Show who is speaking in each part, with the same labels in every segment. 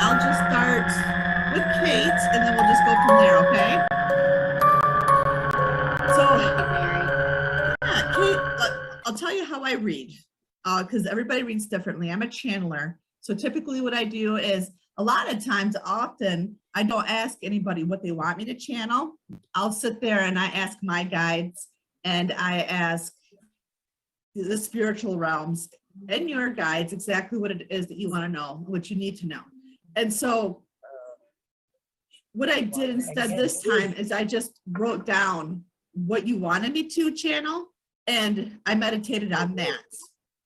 Speaker 1: I'll just start with Kate and then we'll just go from there, okay? So,
Speaker 2: Thank you, Mary.
Speaker 1: yeah, Kate, I'll tell you how I read because everybody reads differently. I'm a channeler. So typically what I do is a lot of times, often, I don't ask anybody what they want me to channel. I'll sit there and I ask my guides and I ask the spiritual realms and your guides exactly what it is that you want to know, what you need to know. And so what I did instead this time is I just wrote down what you wanted me to channel and I meditated on that.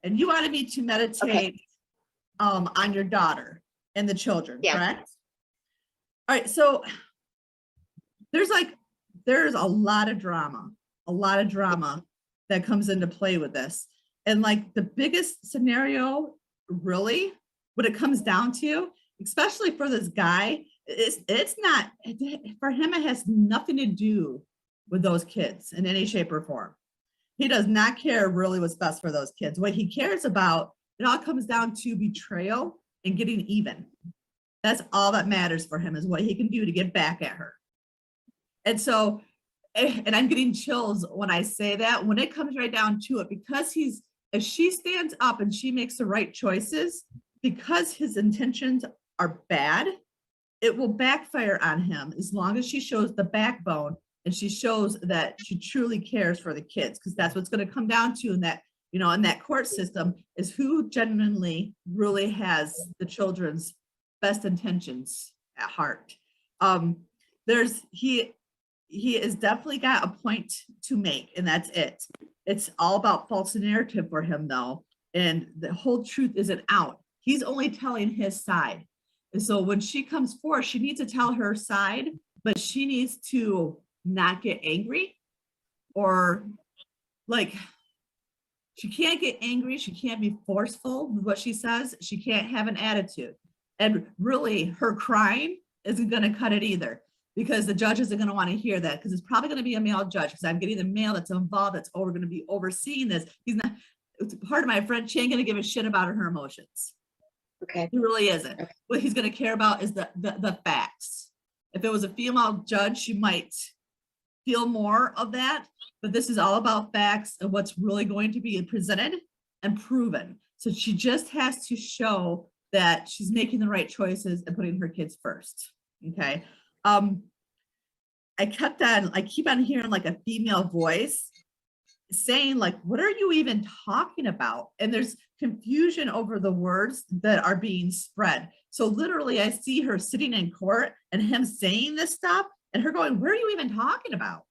Speaker 1: And you wanted me to meditate on your daughter and the children, correct? All right, so there's a lot of drama that comes into play with this. And like the biggest scenario, really, what it comes down to, especially for this guy, it's not, for him, it has nothing to do with those kids in any shape or form. He does not care really what's best for those kids. What he cares about, it all comes down to betrayal and getting even. That's all that matters for him, is what he can do to get back at her. And so, and I'm getting chills when I say that, when it comes right down to it, because if she stands up and she makes the right choices, because his intentions are bad, it will backfire on him as long as she shows the backbone and she shows that she truly cares for the kids, because that's what's going to come down to in that, you know, in that court system, is who genuinely really has the children's best intentions at heart. He has definitely got a point to make, and that's it. It's all about false narrative for him, though, and the whole truth isn't out. He's only telling his side. And so when she comes forth, she needs to tell her side, but she needs to not get angry, or like, she can't get angry. She can't be forceful with what she says. She can't have an attitude. And really, her crying isn't going to cut it either, because the judge isn't going to want to hear that, because it's probably going to be a male judge, because I'm getting the male that's involved, that's going to be overseeing this. He's not, part of my friend, she ain't going to give a shit about her emotions.
Speaker 2: Okay.
Speaker 1: He really isn't. Okay. What he's going to care about is the facts. If it was a female judge, she might feel more of that, but this is all about facts and what's really going to be presented and proven. So she just has to show that she's making the right choices and putting her kids first. Okay. I keep on hearing like a female voice saying like, what are you even talking about? And there's confusion over the words that are being spread. So literally I see her sitting in court and him saying this stuff and her going, what are you even talking about?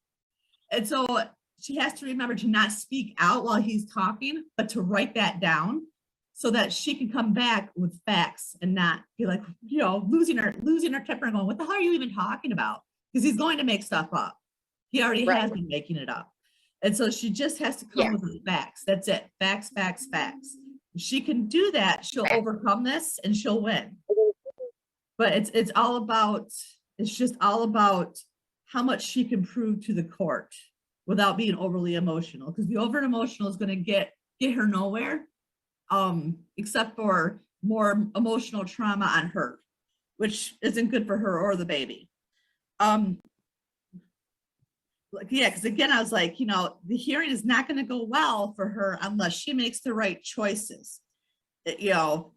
Speaker 1: And so she has to remember to not speak out while he's talking, but to write that down so that she can come back with facts and not be like, you know, losing her temper and going, what the hell are you even talking about? Because he's going to make stuff up. He already has been making it up. And so she just has to come with the facts. That's it. Facts, facts, facts. If she can do that, she'll overcome this and she'll win. But it's all about, it's just all about how much she can prove to the court without being overly emotional. Because the over emotional is going to get her nowhere, except for more emotional trauma on her, which isn't good for her or the baby. Because again, I was like, you know, the hearing is not going to go well for her unless she makes the right choices, you know.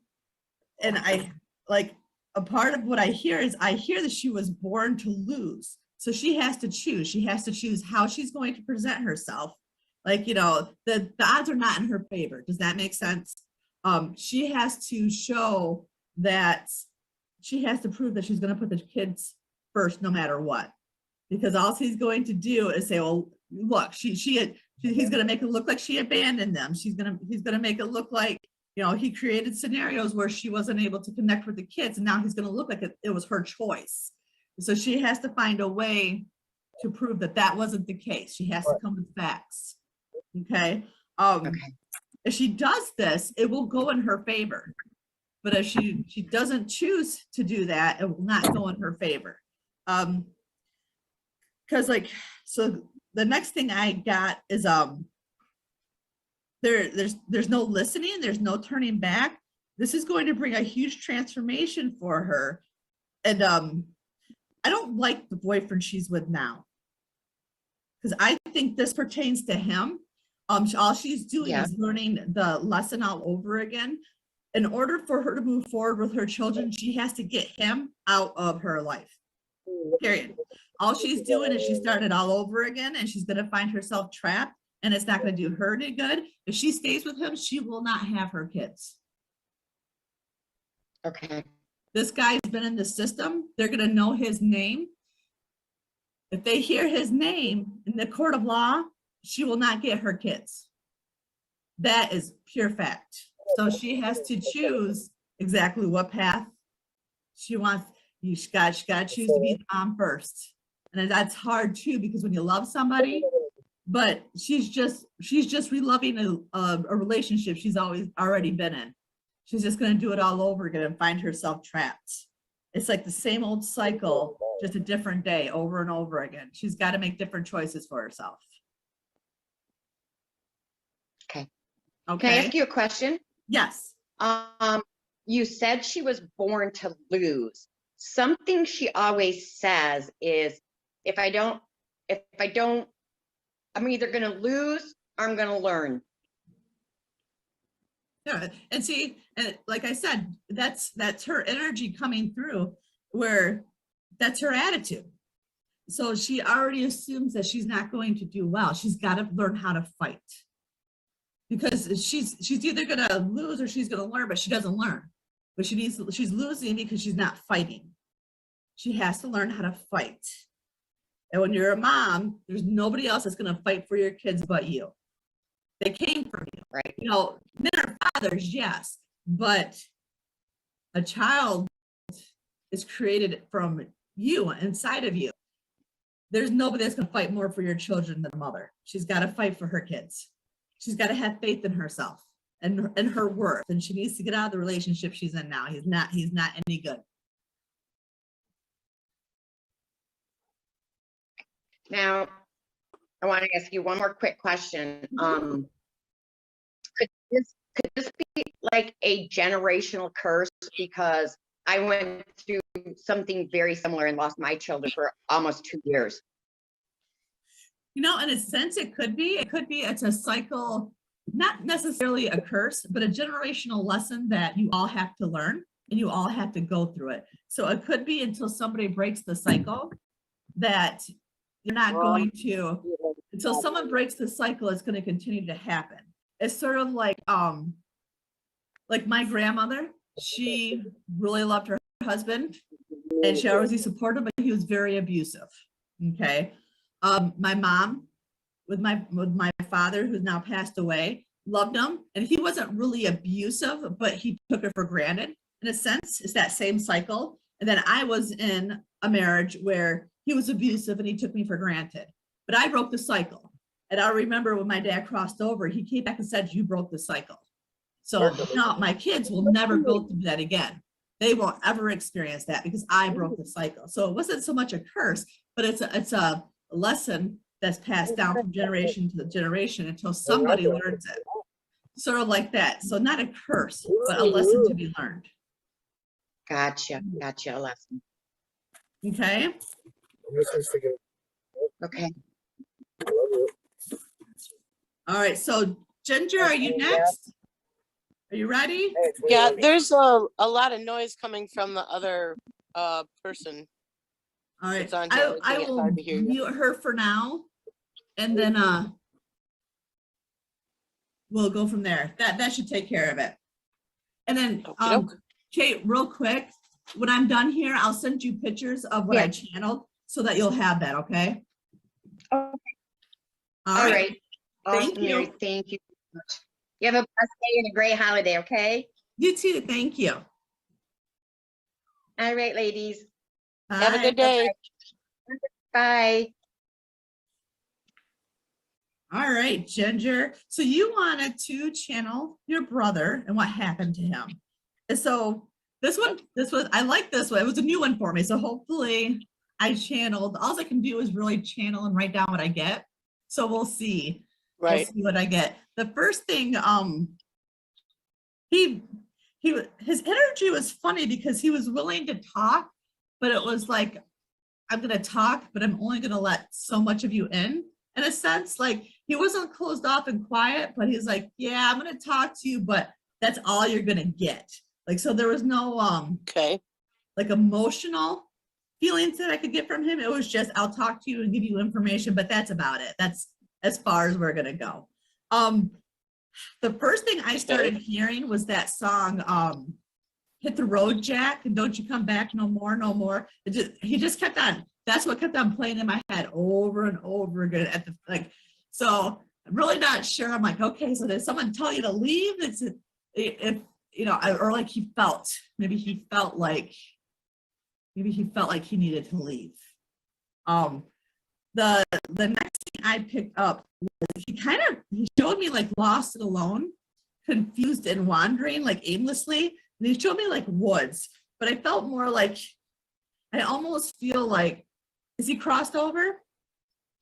Speaker 1: And I like, a part of what I hear is I hear that she was born to lose. So she has to choose. She has to choose how she's going to present herself. Like, you know, the odds are not in her favor. Does that make sense? She has to show that she has to prove that she's going to put the kids first no matter what. Because all he's going to do is say, well, look, he's going to make it look like she abandoned them. He's going to make it look like, you know, he created scenarios where she wasn't able to connect with the kids. And now he's going to look like it was her choice. So she has to find a way to prove that that wasn't the case. She has to come with facts. Okay. If she does this, it will go in her favor. But if she doesn't choose to do that, it will not go in her favor. Because like, so the next thing I got is there's no listening, there's no turning back. This is going to bring a huge transformation for her. And I don't like the boyfriend she's with now, because I think this pertains to him. All she's doing is learning the lesson all over again. In order for her to move forward with her children, she has to get him out of her life, period. All she's doing is she started all over again, and she's going to find herself trapped, and it's not going to do her any good. If she stays with him, she will not have her kids.
Speaker 2: Okay.
Speaker 1: This guy's been in the system. They're going to know his name. If they hear his name in the court of law, she will not get her kids. That is pure fact. So she has to choose exactly what path she wants. She got to choose to be the mom first. And that's hard too, because when you love somebody, but she's just reliving a relationship she's already been in. She's just going to do it all over again and find herself trapped. It's like the same old cycle, just a different day over and over again. She's got to make different choices for herself.
Speaker 2: Okay.
Speaker 1: Okay.
Speaker 2: Can I ask you a question?
Speaker 1: Yes.
Speaker 2: You said she was born to lose. Something she always says is, if I don't, I'm either going to lose or I'm going to learn.
Speaker 1: Yeah, and see, and like I said, that's her energy coming through, where that's her attitude. So she already assumes that she's not going to do well. She's got to learn how to fight, because she's either going to lose or she's going to learn, but she doesn't learn. But she's losing because she's not fighting. She has to learn how to fight. And when you're a mom, there's nobody else that's going to fight for your kids but you. They came from you,
Speaker 2: right?
Speaker 1: You know, men are fathers, yes, but a child is created from you, inside of you. There's nobody that's going to fight more for your children than a mother. She's got to fight for her kids. She's got to have faith in herself and her worth, and she needs to get out of the relationship she's in now. He's not any good.
Speaker 2: Now, I want to ask you one more quick question. Could this be like a generational curse? Because I went through something very similar and lost my children for almost 2 years.
Speaker 1: You know, in a sense, it could be. It's a cycle, not necessarily a curse, but a generational lesson that you all have to learn and you all have to go through it. So it could be until somebody breaks the cycle that you're not going to, until someone breaks the cycle, it's going to continue to happen. It's sort of like my grandmother. She really loved her husband and she always supported him, but he was very abusive. Okay. My mom with my father, who's now passed away, loved him, and he wasn't really abusive, but he took her for granted. In a sense, it's that same cycle. And then I was in a marriage where he was abusive and he took me for granted, but I broke the cycle. And I remember when my dad crossed over, he came back and said, "You broke the cycle." So now my kids will never go through that again. They won't ever experience that because I broke the cycle. So it wasn't so much a curse, but it's a lesson that's passed down from generation to generation until somebody learns it. Sort of like that. So not a curse, but a lesson to be learned.
Speaker 2: Gotcha. A lesson.
Speaker 1: Okay.
Speaker 2: Okay.
Speaker 1: All right. So Ginger, are you next? Are you ready?
Speaker 3: Yeah, there's a lot of noise coming from the other person.
Speaker 1: All right.
Speaker 3: I
Speaker 1: will mute her for now, and then we'll go from there. That should take care of it. And then Kate, real quick, when I'm done here, I'll send you pictures of what I channeled so that you'll have that, okay?
Speaker 2: Okay.
Speaker 1: All right.
Speaker 2: Awesome,
Speaker 1: Thank you.
Speaker 2: Mary. Thank you so much. You have a blessed day and a great holiday, okay?
Speaker 1: You too. Thank you.
Speaker 2: All right, ladies.
Speaker 1: Bye.
Speaker 3: Have a good day.
Speaker 2: Bye.
Speaker 1: All right, Ginger. So you wanted to channel your brother and what happened to him. And so this was, I like this one. It was a new one for me. So hopefully I channeled. All I can do is really channel and write down what I get. So we'll see.
Speaker 3: Right.
Speaker 1: We'll see what I get. The first thing, he his energy was funny because he was willing to talk, but it was like, I'm going to talk, but I'm only going to let so much of you in a sense. Like he wasn't closed off and quiet, but he's like, yeah, I'm going to talk to you, but that's all you're going to get. Like, so there was no,
Speaker 3: Okay.
Speaker 1: like emotional feelings that I could get from him. It was just, I'll talk to you and give you information, but that's about it. That's as far as we're going to go. The first thing I started hearing was that song, Hit the Road, Jack, and Don't You Come Back No More, No More. He just kept on, that's what kept on playing in my head over and over again at the, like, so I'm really not sure. I'm like, okay, so did someone tell you to leave? If, you know, or like maybe he felt like he needed to leave. The next thing I picked up was he showed me like lost and alone, confused and wandering, like aimlessly. And he showed me like woods, but I felt more like, I almost feel like, is he crossed over?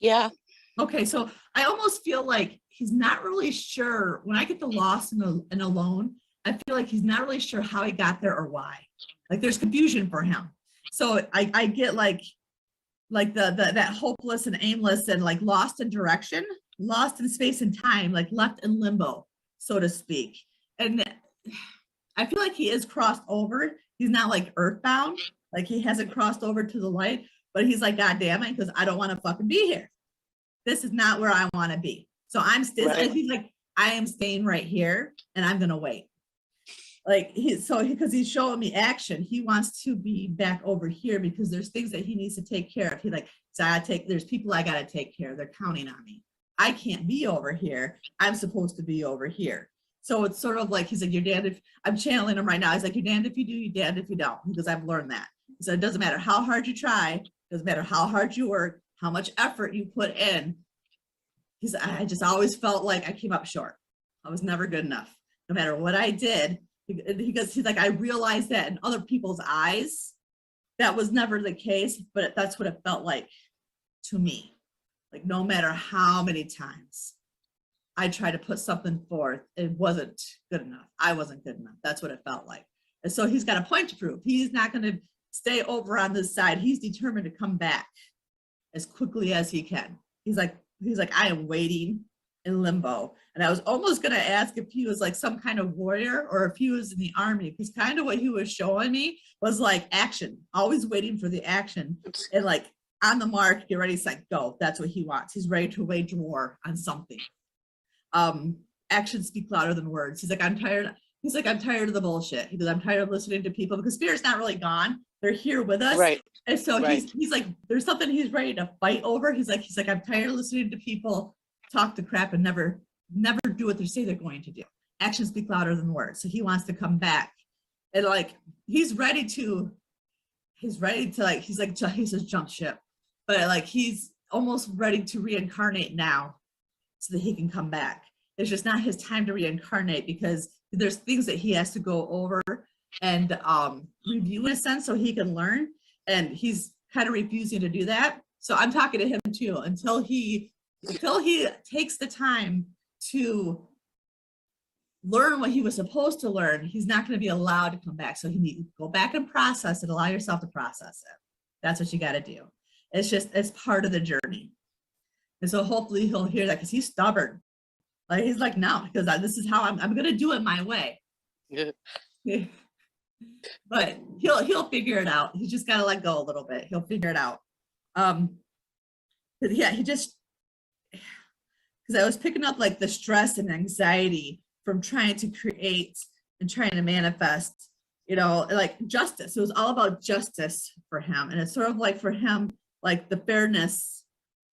Speaker 3: Yeah.
Speaker 1: Okay, so I almost feel like he's not really sure. When I get the lost and alone, I feel like he's not really sure how he got there or why. Like there's confusion for him. So I get like that hopeless and aimless and like lost in direction, lost in space and time, like left in limbo, so to speak. And I feel like he is crossed over. He's not like earthbound, like he hasn't crossed over to the light, but he's like, God damn it, because I don't want to fucking be here. This is not where I want to be. So I'm still,
Speaker 3: Right.
Speaker 1: he's like, I am staying right here and I'm going to wait. Like because he's showing me action, he wants to be back over here because there's things that he needs to take care of. He like, so there's people I got to take care of. They're counting on me. I can't be over here. I'm supposed to be over here. So it's sort of like, he's like, you're damned if, I'm channeling him right now. He's like, you're damned if you do, you're damned if you don't, because I've learned that. He said, it doesn't matter how hard you try, doesn't matter how hard you work, how much effort you put in. I just always felt like I came up short. I was never good enough. No matter what I did, because he's like, I realized that in other people's eyes, that was never the case, but that's what it felt like to me. Like no matter how many times I tried to put something forth, it wasn't good enough. I wasn't good enough. That's what it felt like. And so he's got a point to prove. He's not going to stay over on this side. He's determined to come back as quickly as he can. He's like, I am waiting in limbo. And I was almost going to ask if he was like some kind of warrior or if he was in the army, because kind of what he was showing me was like action, always waiting for the action and like on the mark, get ready, set, go. That's what he wants. He's ready to wage war on something. Actions speak louder than words. He's like, I'm tired. He's like, I'm tired of the bullshit. He goes, I'm tired of listening to people because fear is not really gone. They're here with us.
Speaker 3: Right.
Speaker 1: And so
Speaker 3: Right.
Speaker 1: he's like, there's something he's ready to fight over. He's like, I'm tired of listening to people talk the crap and never do what they say they're going to do. Actions speak louder than words. So he wants to come back. And like, he's ready to like, he says jump ship, but like, he's almost ready to reincarnate now so that he can come back. It's just not his time to reincarnate because there's things that he has to go over and review in a sense so he can learn. And he's kind of refusing to do that. So I'm talking to him too, until he takes the time to learn what he was supposed to learn, he's not going to be allowed to come back. So he needs to go back and process it, allow yourself to process it. That's what you got to do. It's part of the journey. And so hopefully he'll hear that because he's stubborn. Like he's like, no, because this is how I'm going to do it my way.
Speaker 3: Yeah.
Speaker 1: But he'll figure it out. He just got to let go a little bit. He'll figure it out. Yeah, because I was picking up like the stress and anxiety from trying to create and trying to manifest, like justice. It was all about justice for him. And it's sort of like for him, like the fairness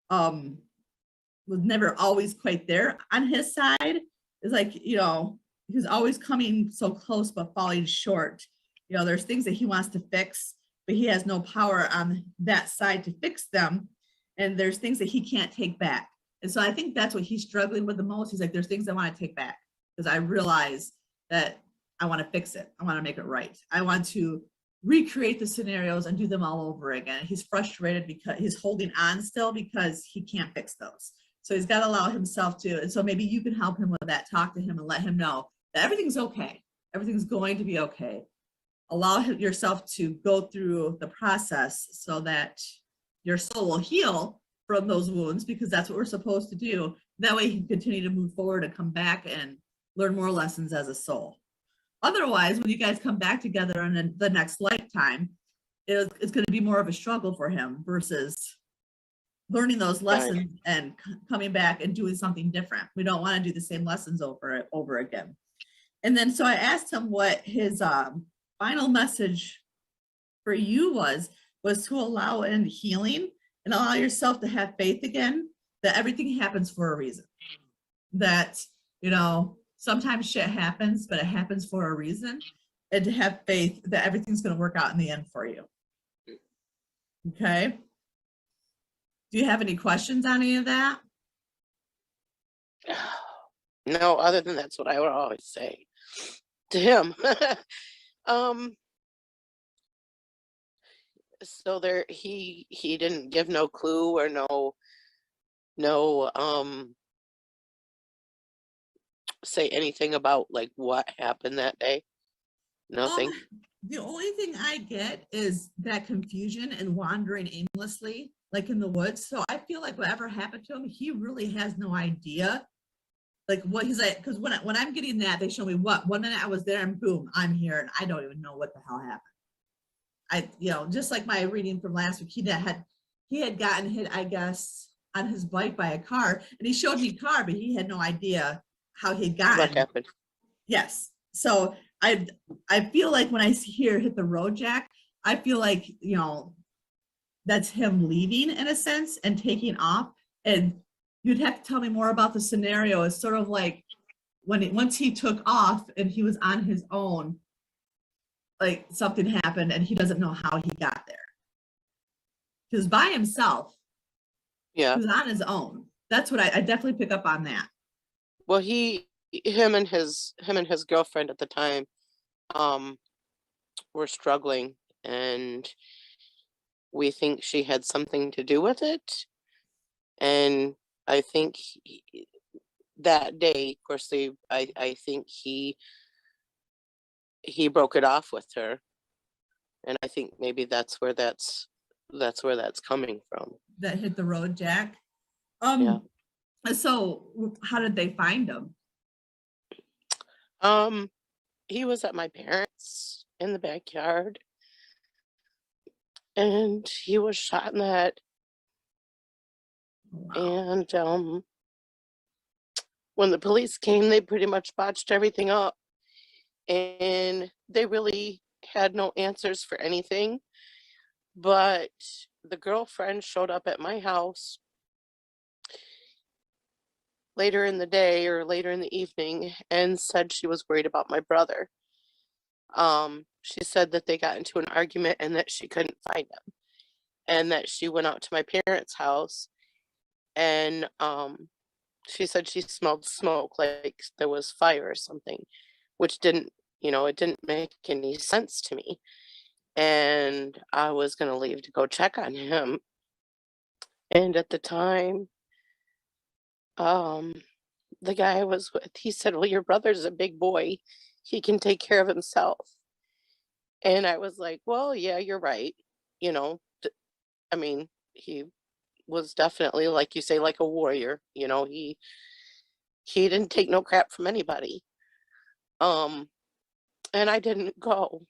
Speaker 1: was never always quite there on his side. It's like, he was always coming so close but falling short. There's things that he wants to fix, but he has no power on that side to fix them. And there's things that he can't take back. And so I think that's what he's struggling with the most. He's like, there's things I want to take back because I realize that I want to fix it. I want to make it right. I want to recreate the scenarios and do them all over again. He's frustrated because he's holding on still because he can't fix those. So he's got to allow himself to. And so maybe you can help him with that. Talk to him and let him know that everything's okay. Everything's going to be okay. Allow yourself to go through the process so that your soul will heal from those wounds, because that's what we're supposed to do. That way you can continue to move forward and come back and learn more lessons as a soul. Otherwise, when you guys come back together in the next lifetime, it's going to be more of a struggle for him versus learning those lessons and coming back and doing something different. We don't want to do the same lessons over again. And then, so I asked him what his final message for you was to allow in healing and allow yourself to have faith again, that everything happens for a reason. That, you know, sometimes shit happens, but it happens for a reason. And to have faith that everything's going to work out in the end for you. Okay. Do you have any questions on any of that?
Speaker 3: No, other than that's what I would always say to him. So there, he didn't give no clue or no say anything about like what happened that day. Nothing.
Speaker 1: The only thing I get is that confusion and wandering aimlessly, like in the woods. So I feel like whatever happened to him, he really has no idea. Like what he's like, because when I'm getting that, they show me what 1 minute I was there and boom, I'm here and I don't even know what the hell happened. You know, just like my reading from last week, he had gotten hit, I guess, on his bike by a car, and he showed me the car, but he had no idea how he'd gotten.
Speaker 3: What happened?
Speaker 1: Yes. So I feel like when I hear hit the road, Jack, I feel like, you know, that's him leaving in a sense and taking off. And you'd have to tell me more about the scenario. It's sort of like once he took off and he was on his own, like something happened and he doesn't know how he got there. Because by himself,
Speaker 3: Yeah,
Speaker 1: he was on his own. That's what I definitely pick up on that.
Speaker 3: well, him and his girlfriend at the time were struggling, and we think she had something to do with it. And I think that day, of course, I think he broke it off with her, and I think maybe that's where that's coming from.
Speaker 1: That hit the road, Jack.
Speaker 3: Yeah.
Speaker 1: So how did they find him?
Speaker 3: He was at my parents' in the backyard, and he was shot in the head.
Speaker 1: Wow.
Speaker 3: And when the police came, they pretty much botched everything up, and they really had no answers for anything. But the girlfriend showed up at my house later in the day or later in the evening and said she was worried about my brother. She said that they got into an argument and that she couldn't find him, and that she went out to my parents' house, and she said she smelled smoke, like there was fire or something, which didn't, it didn't make any sense to me. And I was going to leave to go check on him. And at the time, the guy I was with, he said, well, your brother's a big boy. He can take care of himself. And I was like, well, yeah, you're right. I mean, he was definitely, like you say, like a warrior. He didn't take no crap from anybody. And I didn't go.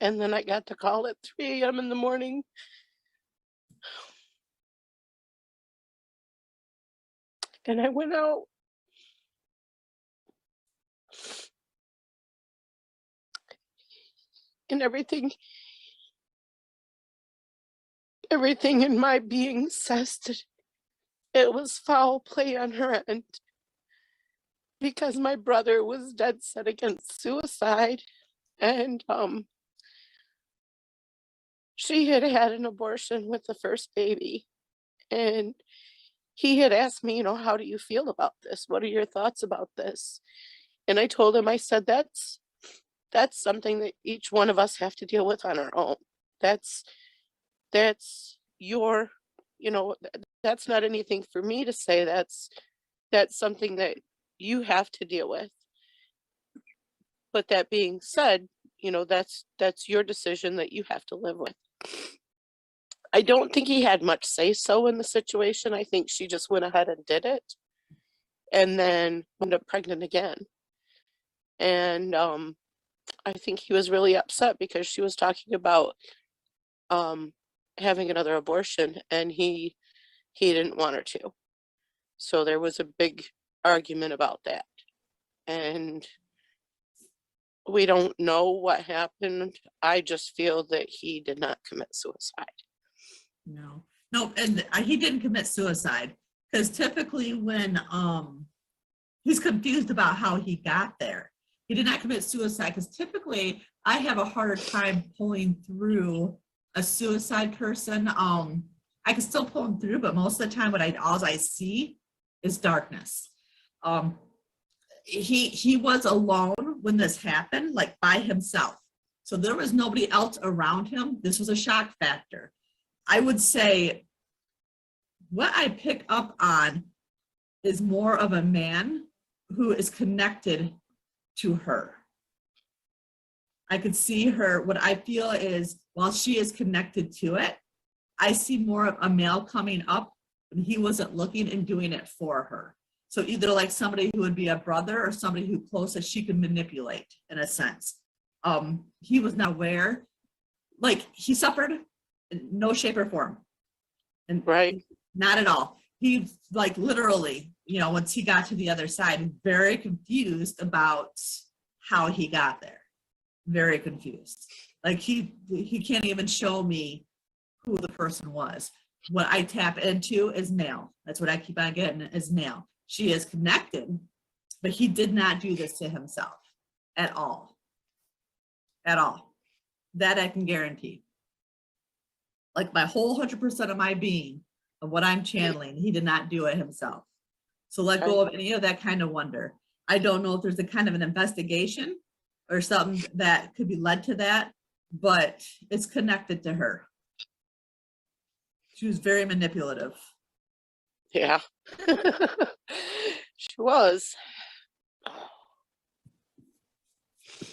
Speaker 3: And then I got the call at 3 a.m. in the morning. And I went out. And everything in my being says that it was foul play on her end, because my brother was dead set against suicide, and she had had an abortion with the first baby, and he had asked me, how do you feel about this? What are your thoughts about this? And I told him, I said, that's something that each one of us have to deal with on our own. That's your, that's not anything for me to say. That's something that you have to deal with. But that being said, you know, that's your decision that you have to live with. I don't think he had much say so in the situation. I think she just went ahead and did it and then wound up pregnant again. And I think he was really upset because she was talking about having another abortion, and he didn't want her to. So there was a big argument about that. And we don't know what happened. I just feel that he did not commit suicide.
Speaker 1: No, and he didn't commit suicide, because typically when he's confused about how he got there. He did not commit suicide, because typically I have a harder time pulling through a suicide person. I can still pull them through, but most of the time all I see is darkness. He was alone when this happened, like by himself. So there was nobody else around him. This was a shock factor. I would say what I pick up on is more of a man who is connected to her. I could see her, what I feel is while she is connected to it, I see more of a male coming up and he wasn't looking and doing it for her. So either like somebody who would be a brother or somebody who close that she could manipulate in a sense. He was not aware, like he suffered in no shape or form. And
Speaker 3: right.
Speaker 1: Not at all. He like literally, you know, once he got to the other side, very confused about how he got there. Very confused. Like he can't even show me who the person was. What I tap into is male. That's what I keep on getting is male. She is connected, but he did not do this to himself at all. At all. That I can guarantee. Like my whole 100% of my being of what I'm channeling, he did not do it himself. So let go of any of that kind of wonder. I don't know if there's a kind of an investigation or something that could be led to that, but it's connected to her. She was very manipulative.
Speaker 3: Yeah. She was.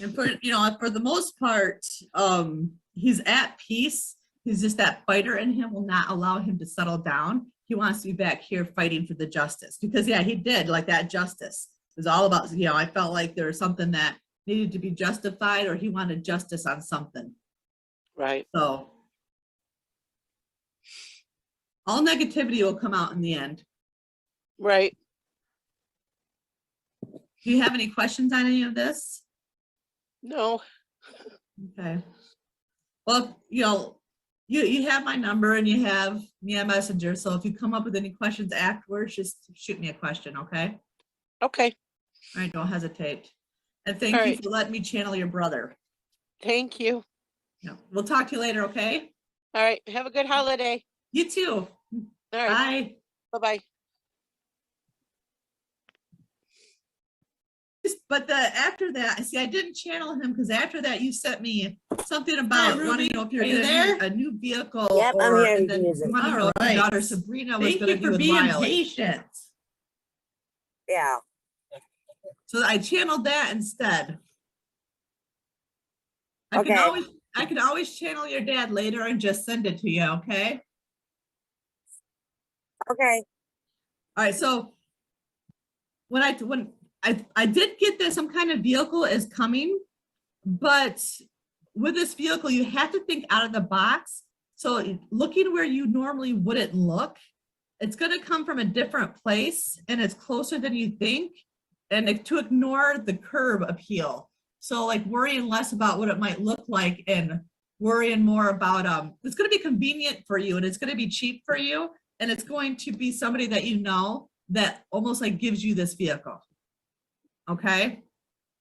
Speaker 1: And for the most part, he's at peace. He's just that fighter in him will not allow him to settle down. He wants to be back here fighting for the justice because yeah, he did like that justice. It was all about, I felt like there was something that needed to be justified or he wanted justice on something.
Speaker 3: Right.
Speaker 1: So all negativity will come out in the end.
Speaker 3: Right.
Speaker 1: Do you have any questions on any of this?
Speaker 3: No.
Speaker 1: Okay. Well, you have my number and you have me on Messenger. So if you come up with any questions afterwards, just shoot me a question, okay?
Speaker 3: Okay.
Speaker 1: All right, don't hesitate. And thank
Speaker 3: All
Speaker 1: you
Speaker 3: right.
Speaker 1: for letting me channel your brother.
Speaker 3: Thank you.
Speaker 1: Yeah, we'll talk to you later, okay?
Speaker 3: All right. Have a good holiday.
Speaker 1: You too.
Speaker 3: All right.
Speaker 1: Bye.
Speaker 3: Bye-bye.
Speaker 1: But after that, see, I didn't channel him because after that, you sent me something about wanting to know if you're going to need a new vehicle.
Speaker 4: Yep, I'm
Speaker 1: or,
Speaker 4: here.
Speaker 1: and then you want to know if your daughter Sabrina was going to be with Riley.
Speaker 5: Patient.
Speaker 4: Yeah.
Speaker 1: So I channeled that instead.
Speaker 4: Okay.
Speaker 1: I can always channel your dad later and just send it to you, okay?
Speaker 4: Okay.
Speaker 1: All right, so when I did get that some kind of vehicle is coming, but with this vehicle, you have to think out of the box. So looking where you normally wouldn't look, it's going to come from a different place and it's closer than you think. And to ignore the curb appeal. So like worrying less about what it might look like and worrying more about, it's going to be convenient for you and it's going to be cheap for you. And it's going to be somebody that you know that almost like gives you this vehicle. Okay,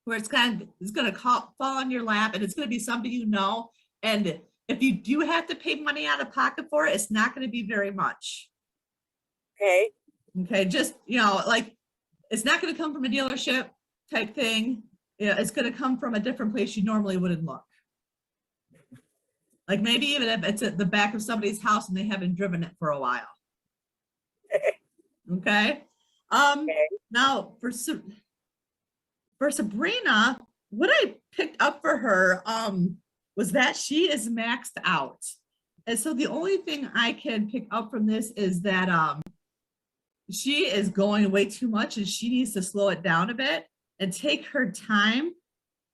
Speaker 1: where it's going to fall on your lap and it's going to be somebody you know. And if you do have to pay money out of pocket for it, it's not going to be very much.
Speaker 4: Okay.
Speaker 1: Okay, just, like it's not going to come from a dealership type thing. Yeah, it's going to come from a different place you normally wouldn't look. Like maybe even if it's at the back of somebody's house and they haven't driven it for a while. Okay.
Speaker 4: Okay.
Speaker 1: Now for Sabrina, what I picked up for her was that she is maxed out. And so the only thing I can pick up from this is that she is going way too much and she needs to slow it down a bit and take her time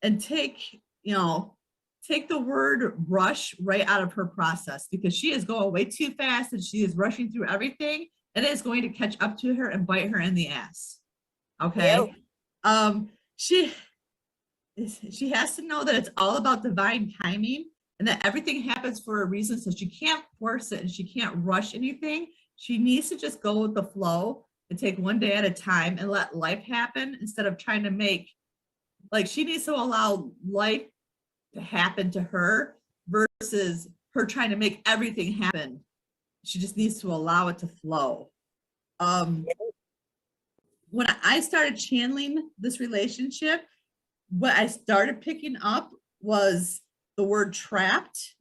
Speaker 1: and take the word rush right out of her process, because she is going way too fast and she is rushing through everything, and it is going to catch up to her and bite her in the ass. Okay. Yep. She has to know that it's all about divine timing and that everything happens for a reason. So she can't force it and she can't rush anything. She needs to just go with the flow and take one day at a time and let life happen instead of trying to make, like, she needs to allow life to happen to her versus her trying to make everything happen. She just needs to allow it to flow. When I started channeling this relationship, what I started picking up was the word trapped.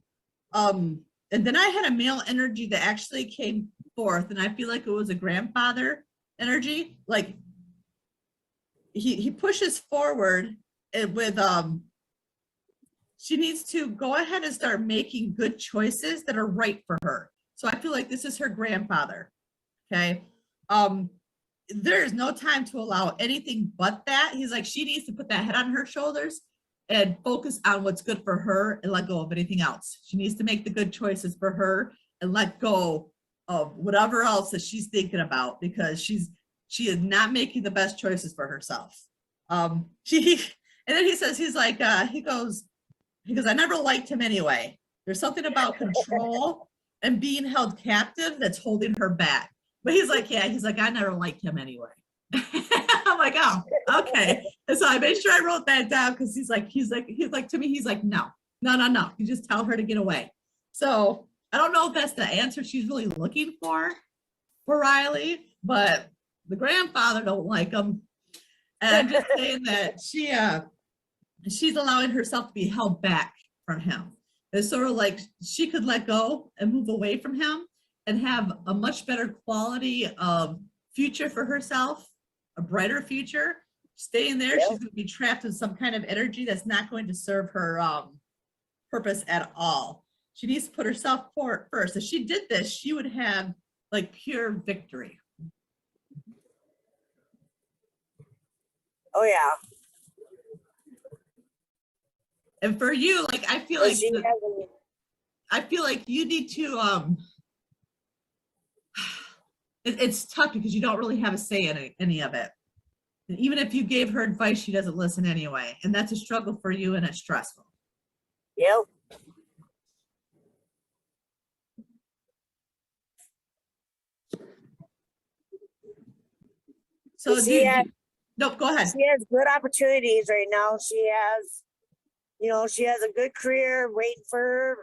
Speaker 1: And then I had a male energy that actually came forth, and I feel like it was a grandfather energy. Like he pushes forward and with she needs to go ahead and start making good choices that are right for her. So I feel like this is her grandfather. Okay. There's no time to allow anything but that. He's like, she needs to put that head on her shoulders and focus on what's good for her and let go of anything else. She needs to make the good choices for her and let go of whatever else that she's thinking about, because she is not making the best choices for herself. And then he says, he's like, he goes, I never liked him anyway. There's something about control and being held captive that's holding her back. But he's like, yeah, he's like, I never liked him anyway. I'm like, oh, okay. And so I made sure I wrote that down, because he's like to me, he's like, no. You just tell her to get away. So I don't know if that's the answer she's really looking for Riley, but the grandfather don't like him. And I'm just saying that she's allowing herself to be held back from him. It's sort of like she could let go and move away from him and have a much better quality of future for herself, a brighter future. Staying there, she's going to be trapped in some kind of energy that's not going to serve her purpose at all. She needs to put herself forward first. If she did this, she would have like pure victory.
Speaker 4: Oh yeah.
Speaker 1: And for you, like, I feel like you need to it's tough because you don't really have a say in any of it. And even if you gave her advice, she doesn't listen anyway. And that's a struggle for you, and it's stressful.
Speaker 4: Yep.
Speaker 1: So nope, go ahead.
Speaker 4: She has good opportunities right now. She has a good career waiting for her,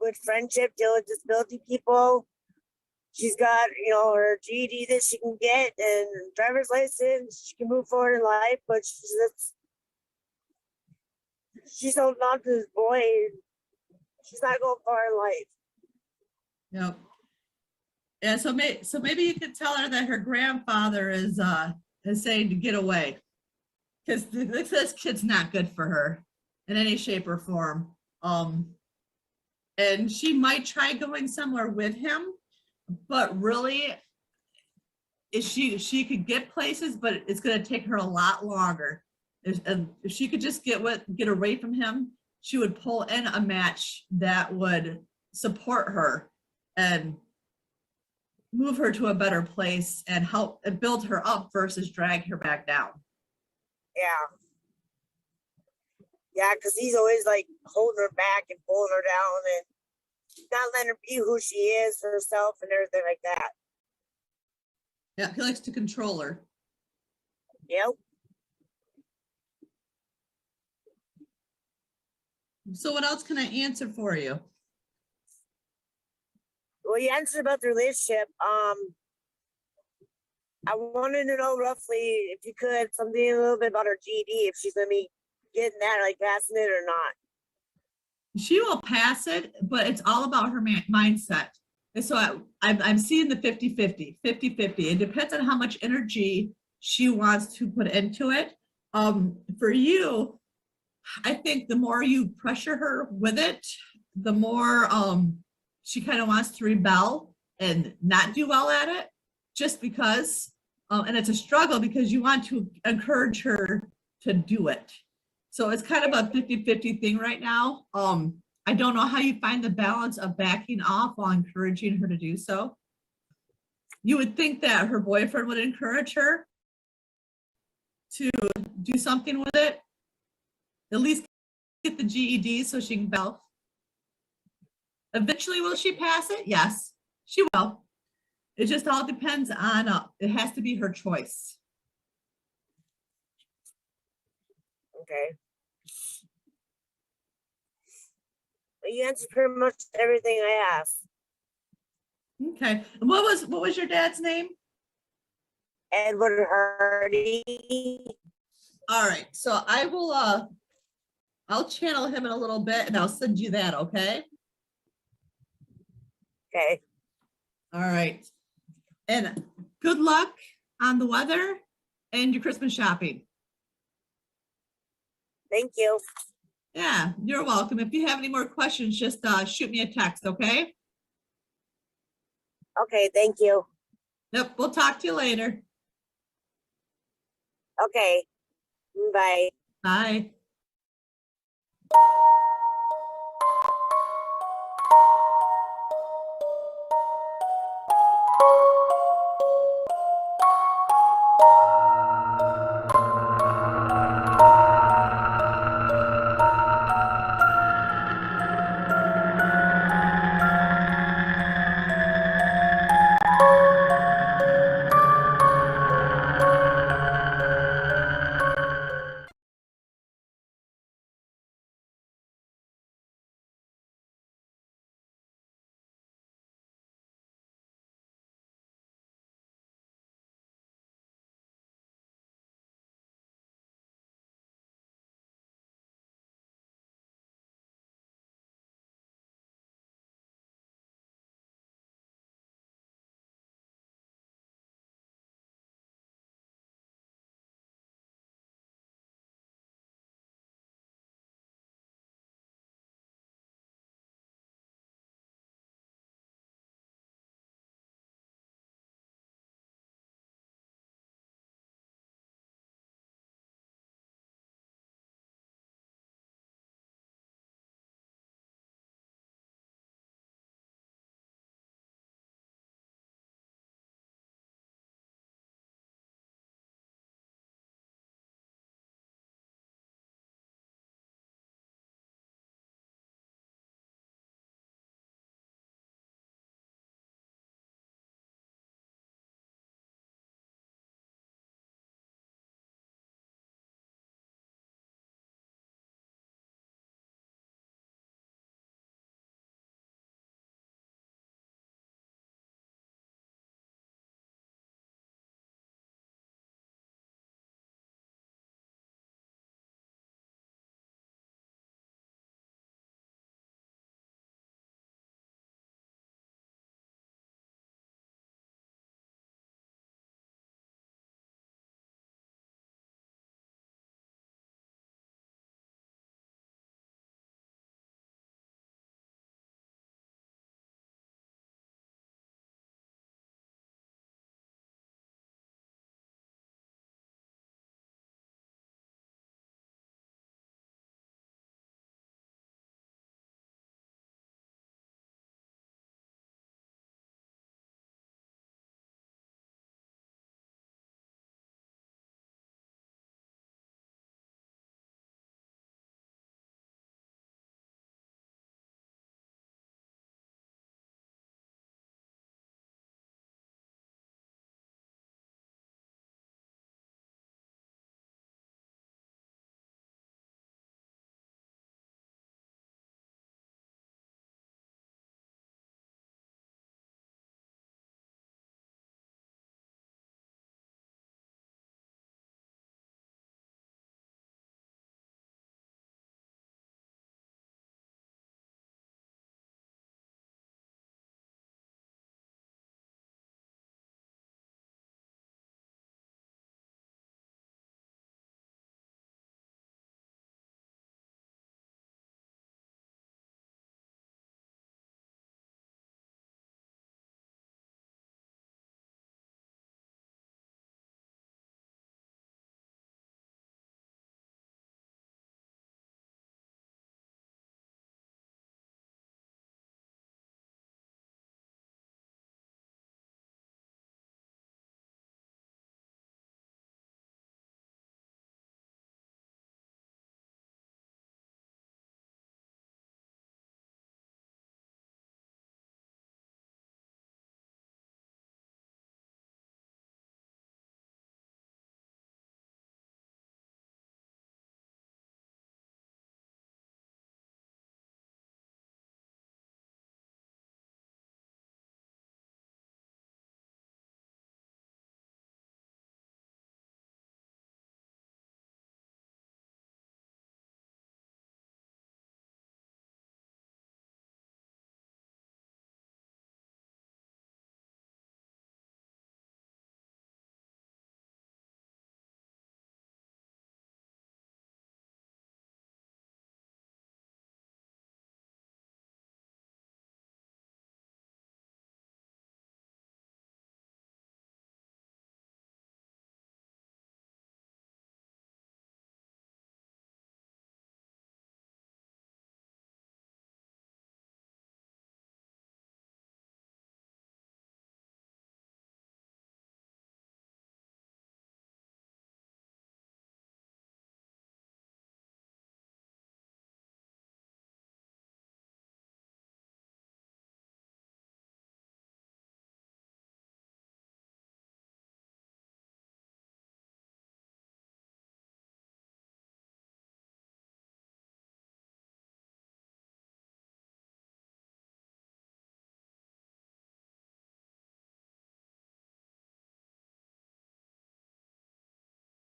Speaker 4: with friendship, dealing with disability people. She's got, her GED that she can get and driver's license. She can move forward in life, but she's holding on to this boy. She's not going far in life.
Speaker 1: Yep. Yeah. So maybe you could tell her that her grandfather is saying to get away, because this kid's not good for her in any shape or form. And she might try going somewhere with him, but really, she could get places, but it's going to take her a lot longer. If she could just get away from him, she would pull in a match that would support her and move her to a better place and help and build her up versus drag her back down.
Speaker 4: Yeah, because he's always like holding her back and pulling her down and not letting her be who she is herself and everything like that.
Speaker 1: Yeah, he likes to control her.
Speaker 4: Yep.
Speaker 1: So what else can I answer for you?
Speaker 4: Well, you answered about the relationship. I wanted to know roughly, if you could, something a little bit about her GED, if she's going to be getting that, like passing it or not.
Speaker 1: She will pass it, but it's all about her mindset. And so I'm seeing the 50-50. It depends on how much energy she wants to put into it. For you, I think the more you pressure her with it, the more she kind of wants to rebel and not do well at it, just because. And it's a struggle because you want to encourage her to do it. So it's kind of a 50-50 thing right now. I don't know how you find the balance of backing off while encouraging her to do so. You would think that her boyfriend would encourage her to do something with it, at least get the GED so she can belt. Eventually, will she pass it? Yes, she will. It just all depends on, it has to be her choice.
Speaker 4: Okay. Well, you answered pretty much everything I asked.
Speaker 1: Okay. And what was your dad's name?
Speaker 4: Edward Hardy.
Speaker 1: All right. So I will, I'll channel him in a little bit and I'll send you that. Okay.
Speaker 4: Okay.
Speaker 1: All right. And good luck on the weather and your Christmas shopping.
Speaker 4: Thank you.
Speaker 1: Yeah, you're welcome. If you have any more questions, just shoot me a text, okay?
Speaker 4: Okay, thank you.
Speaker 1: Yep, we'll talk to you later.
Speaker 4: Okay. Bye.
Speaker 1: Bye.